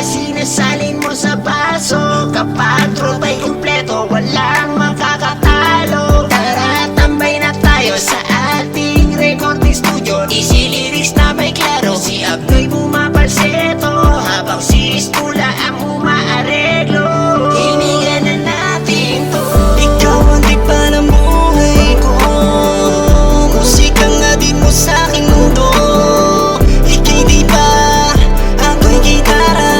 sinasalin mo sa baso. Kapag tropa'y kumpleto, walang makakatalo. Tara, tambay na tayo sa ating recording studio. Easy lyrics na may klaro, si Abnoy bumapalseto, habang si Iskula ang umaareglo. Hinigan na natin to. Ikaw ang diba ng buhay ko, musika nga din mo sa'king mundo. Ika'y diba, ako'y gitara.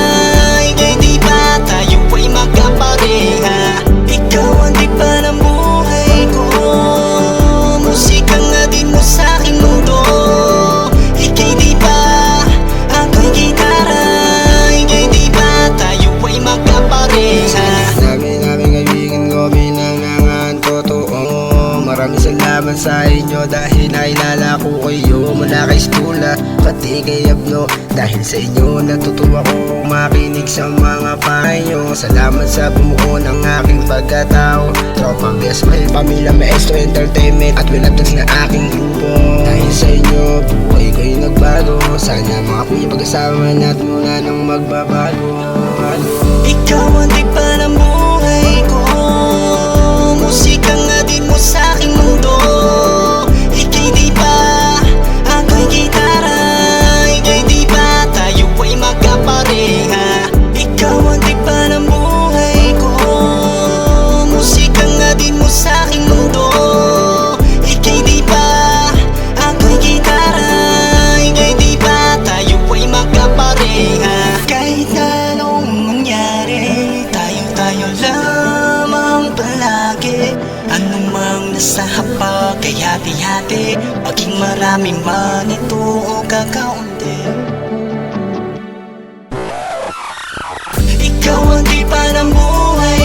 Ika'y diba, tayo ay magkapareha. Ikaw ang diba ng buhay ko, musika nga din mo sa'king mundo. Ika'y diba, ako'y gitara. Ika'y diba, tayo ay magkapareha. Namin kaibigan ko pinangangan totoo. Maraming salamat sa inyo dahil nailala ko kayo mula kay Iskula pati kay Abno. Dahil sa inyo natutuwa ko makinig sa mga payo. Salamat sa bumuo ng aking pagkatao. Tropang best my pamilya Maestro Entertainment at Wilabdogs na aking grupo. Dahil sa inyo buhay ko'y nagbago. Sana mga kuya pag-asama natin mula nang magbabago. Ikaw ang diba ng buhay ko, musika nga din mo sa'king mundo. Ika'y diba, ako'y gitara. Ika'y diba, tayo ay magkapareha. Ikaw ang diba ng buhay ko, musika nga din mo sa'king mundo. Ika'y diba, ako'y gitara. Ika'y diba, tayo ay magkapareha. Kahit anong mangyari, tayo lamang palagi. Anumang nasa hapag ay hati-hati, maging maraming man ito o kakaunti. Ikaw ang diba ng buhay